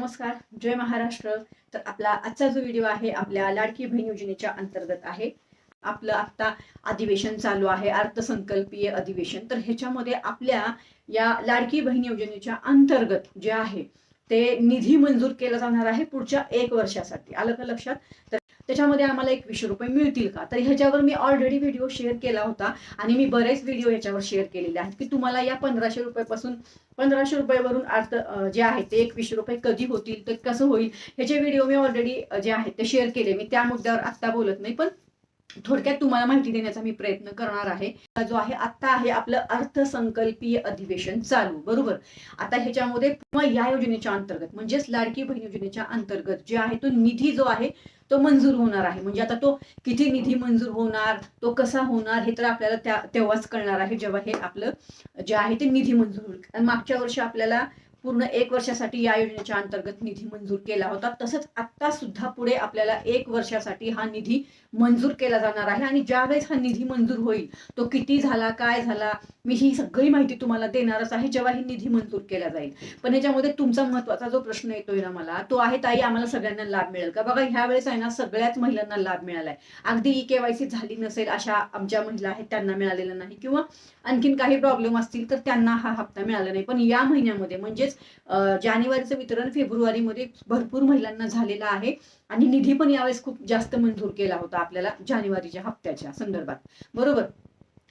नमस्कार, जय महाराष्ट्र। तर आपला आजचा जो व्हिडिओ आहे आपल्या लाडकी बहीण योजनेच्या अंतर्गत आहे। आपलं आता अधिवेशन चालू आहे, अर्थसंकल्पीय अधिवेशन। तर ह्याच्यामध्ये आपल्या या लाडकी बहीण योजनेच्या अंतर्गत जे आहे ते निधी मंजूर केला जाणार आहे पुढच्या 1 वर्षासाठी। आलं का लक्षात? तर त्याच्यामध्ये आम्हाला 21 रुपये मिळतील का? तर ह्याच्यावर मी ऑलरेडी व्हिडिओ शेअर केला होता आणि मी बरेच व्हिडिओ याच्यावर शेअर केलेले आहेत की तुम्हाला या 1500 रुपयापासून 1500 रुपयावरून अर्थ जे आहे ते 21 रुपये कधी होतील, तर कसं होईल, ह्याचे व्हिडिओ मी ऑलरेडी जे आहेत ते शेअर केले। मी त्या मुद्द्यावर आत्ता बोलत नाही, पण थोडक्यात तुम्हाला माहिती देण्याचा मी प्रयत्न करणार आहे। जो आहे आता आहे आपलं अर्थसंकल्पीय अधिवेशन चालू, बरोबर। आता ह्याच्यामध्ये किंवा या योजनेच्या अंतर्गत म्हणजेच लाडकी बहीण योजनेच्या अंतर्गत जे आहे तो निधी जो आहे तो मंजूर होणार आहे। म्हणजे आता तो किती निधी मंजूर होणार, तो कसा होणार, हे तर आपल्याला तेव्हाच कळणार आहे जेव्हा हे आपलं जे आहे ते निधी मंजूर होईल। आणि मागच्या वर्षी आपल्याला पूर्ण 1 वर्षासाठी या योजनेच्या अंतर्गत निधी मंजूर केला होता। तसंच आता सुद्धा पुढे आपल्याला 1 वर्षासाठी हा निधी मंजूर केला जाणार आहे। आणि ज्यावेळेस हा निधी मंजूर होईल, तो किती झाला, काय झाला, मी ही सगळी माहिती तुम्हाला देणारच आहे जेव्हा ही निधी मंजूर केला जाईल। पण ह्याच्यामध्ये तुमचा महत्त्वाचा जो प्रश्न येतोय ना मला, तो आहे ताई आम्हाला सगळ्यांना लाभ मिळेल का? बघा, ह्या वेळेस आहे ना सगळ्याच महिलांना लाभ मिळालाय। अगदी ई-केवायसी झाली नसेल अशा आमच्या महिला आहेत त्यांना मिळालेला नाही, किंवा आणखीन काही प्रॉब्लेम असतील तर त्यांना हा हप्ता मिळाला नाही। पण या महिन्यामध्ये म्हणजेच जानेवारीचं वितरण फेब्रुवारीमध्ये भरपूर महिलांना झालेला आहे आणि निधी पण यावेळेस खूप जास्त मंजूर केला होता आपल्याला जानेवारीच्या हप्त्याच्या संदर्भात, बरोबर।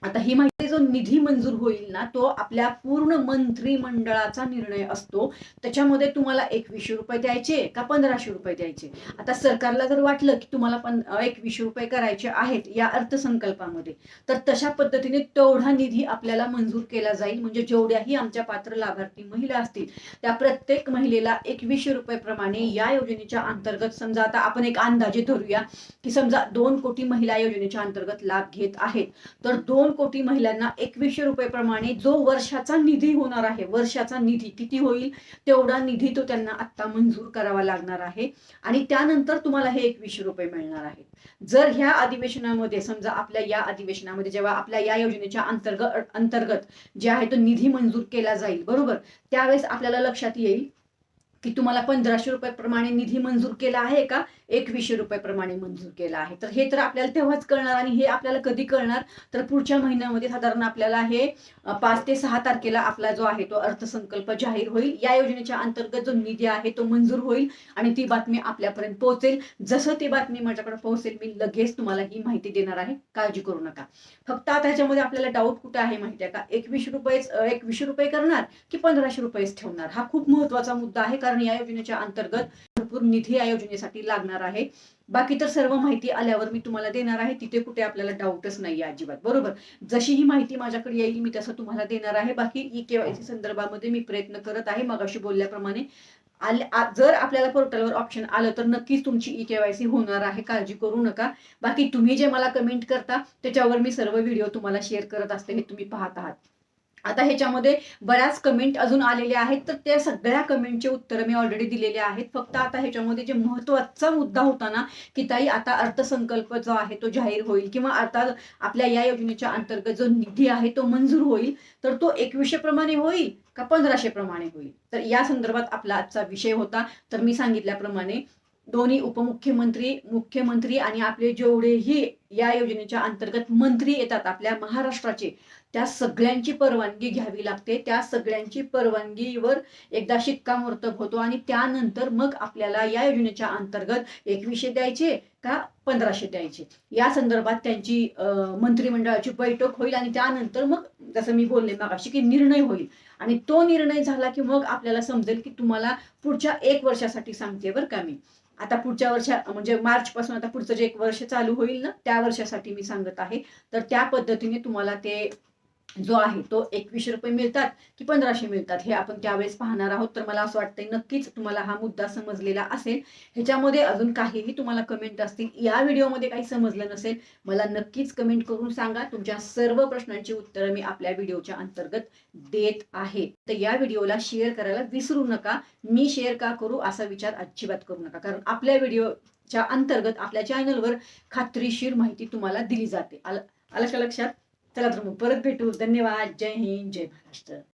आता ही माहिती, जो निधी मंजूर होईल ना तो आपल्या पूर्ण मंत्रिमंडळाचा निर्णय असतो। त्याच्यामध्ये तुम्हाला 21 रुपये द्यायचे का 1500 रुपये द्यायचे। आता सरकारला जर वाटलं की तुम्हाला 21 रुपये करायचे आहेत या अर्थसंकल्पामध्ये, तर तशा पद्धतीने तेवढा निधी आपल्याला मंजूर केला जाईल। म्हणजे जेवढ्याही आमच्या पात्र लाभार्थी महिला असतील त्या प्रत्येक महिलेला 21 रुपये प्रमाणे या योजनेच्या अंतर्गत, समजा आता आपण एक अंदाजे धरूया की समजा 2 कोटी महिला योजनेच्या अंतर्गत लाभ घेत आहेत, तर 2 कोटी महिलांना 21 रुपये प्रमाणे जो वर्षाचा निधी होणार आहे, वर्षाचा निधी किती होईल तेवढा निधी तो त्यांना आता मंजूर करावा लागणार आहे। आणि त्यानंतर तुम्हाला हे 21 रुपये मिळणार आहेत। जर ह्या अधिवेशनामध्ये, समजा आपल्या या अधिवेशनामध्ये जेव्हा आपल्या या योजनेच्या अंतर्गत जे आहे तो निधी मंजूर केला जाईल, बरोबर, त्यावेळेस आपल्याला लक्षात येईल की तुम्हाला 1500 रुपये प्रमाणे निधी मंजूर केला आहे का 21 रुपये प्रमाणे मंजूर केला आहे। तर हे तर आपल्याला तेव्हाच कळणार। आणि हे आपल्याला कधी कळणार, तर पुढच्या महिन्यामध्ये साधारण आपल्याला हे 5 ते 6 तारखेला आपला जो आहे तो अर्थसंकल्प जाहीर होईल। या योजनेच्या अंतर्गत जो निधी आहे तो मंजूर होईल आणि ती बातमी आपल्यापर्यंत पोहोचेल। जसं ती बातमी माझ्याकडे पोहोचेल मी लगेच तुम्हाला ही माहिती देणार आहे, काळजी करू नका। फक्त आता ह्याच्यामध्ये आपल्याला डाऊट कुठे आहे माहिती आहे का, 21 रुपये करणार की 1500 रुपयेच ठेवणार, हा खूप महत्त्वाचा मुद्दा आहे। कारण या योजनेच्या अंतर्गत भरपूर निधी या योजनेसाठी लागणार आहे। बाकी तर सर्व माहिती आल्यावर मी तुम्हाला देणार आहे, तिथे कुठे आपल्याला डाऊटच नाही अजिबात, बरोबर। जशी ही माहिती माझ्याकडे येईल मी तसं तुम्हाला देणार आहे। बाकी ई-केवायसी संदर्भामध्ये मी प्रयत्न करत आहे मगाशी बोलल्याप्रमाणे। जर आपल्याला पोर्टलवर ऑप्शन आलं तर नक्कीच तुमची ई-केवायसी होणार आहे, काळजी करू नका। बाकी तुम्ही जे मला कमेंट करता त्याच्यावर मी सर्व व्हिडिओ तुम्हाला शेअर करत असते, हे तुम्ही पाहत आहात। आता ह्याच्यामध्ये बऱ्याच कमेंट अजून आलेल्या आहेत, तर त्या सगळ्या कमेंटचे उत्तर मी ऑलरेडी दिलेले आहेत। फक्त आता ह्याच्यामध्ये जे महत्त्वाचा मुद्दा होता ना की ताई आता अर्थसंकल्प जो आहे तो जाहीर होईल, किंवा आता आपल्या या योजनेच्या अंतर्गत जो निधी आहे तो मंजूर होईल, तर तो 2100 प्रमाणे होईल का 1500 प्रमाणे होईल। तर या संदर्भात आपला आजचा विषय होता। तर मी सांगितल्याप्रमाणे दोन्ही उपमुख्यमंत्री, मुख्यमंत्री आणि आपले जेवढेही या योजनेच्या अंतर्गत मंत्री येतात आपल्या महाराष्ट्राचे, त्या सगळ्यांची परवानगी घ्यावी लागते। त्या सगळ्यांची परवानगीवर एकदा शिक्कामोर्तब होतो आणि त्यानंतर मग आपल्याला या योजनेच्या अंतर्गत 2100 द्यायचे का 1500 द्यायचे या संदर्भात त्यांची मंत्रिमंडळाची बैठक होईल। आणि त्यानंतर मग जसं मी बोलले मगाशी की निर्णय होईल, आणि तो निर्णय झाला की मग आपल्याला समजेल की तुम्हाला पुढच्या 1 वर्षासाठी सांगते बरं का मी। आता पुढच्या म्हणजे मार्च पासून आता पुढचं जे 1 वर्ष चालू होईल ना, त्या वर्षासाठी मी सांगत आहे। तर त्या पद्धतीने तुम्हाला ते जो आहे तो 21 रुपये मिळतात की 1500 मिळतात हे आपण त्यावेळेस पाहणार आहोत। तर मला असं वाटतंय नक्कीच तुम्हाला हा मुद्दा समजलेला असेल। ह्याच्यामध्ये अजून काहीही तुम्हाला कमेंट असतील, या व्हिडिओमध्ये काही समजलं नसेल, मला नक्कीच कमेंट करून सांगा। तुमच्या सर्व प्रश्नांची उत्तरं मी आपल्या व्हिडिओच्या अंतर्गत देत आहे। तर या व्हिडिओला शेअर करायला विसरू नका। मी शेअर का करू असा विचार अजिबात करू नका, कारण आपल्या व्हिडिओच्या अंतर्गत आपल्या चॅनलवर खात्रीशीर माहिती तुम्हाला दिली जाते। आलं का लक्षात? चला तर मग परत भेटू। धन्यवाद। जय हिंद, जय महाराष्ट्र।